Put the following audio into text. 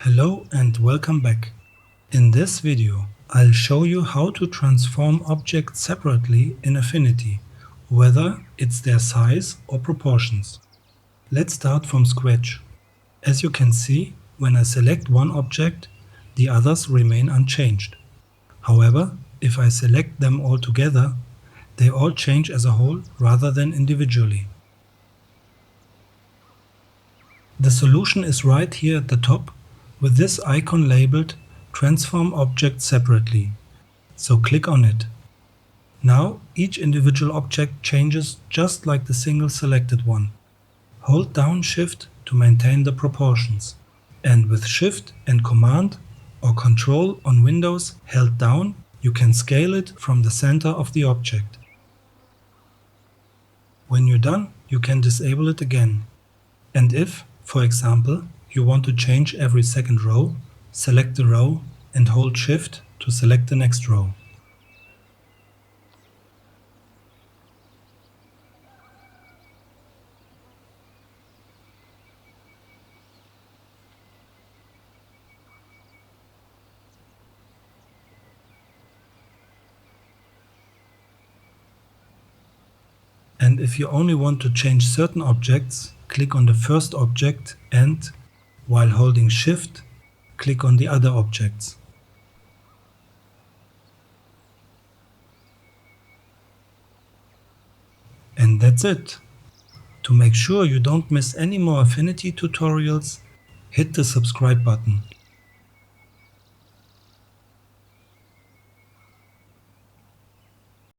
Hello and welcome back. In this video, I'll show you how to transform objects separately in Affinity, whether it's their size or proportions. Let's start from scratch. As you can see, when I select one object, the others remain unchanged. However, if I select them all together, they all change as a whole rather than individually. The solution is right here at the top with this icon labeled Transform Object Separately, so click on it. Now each individual object changes just like the single selected one. Hold down Shift to maintain the proportions, and with Shift and Command or Control on Windows held down, you can scale it from the center of the object. When you're done, you can disable it again. And if, for example, you want to change every second row, select the row and hold Shift to select the next row. And if you only want to change certain objects, click on the first object and, while holding Shift, click on the other objects. And that's it. To make sure you don't miss any more Affinity tutorials, hit the subscribe button.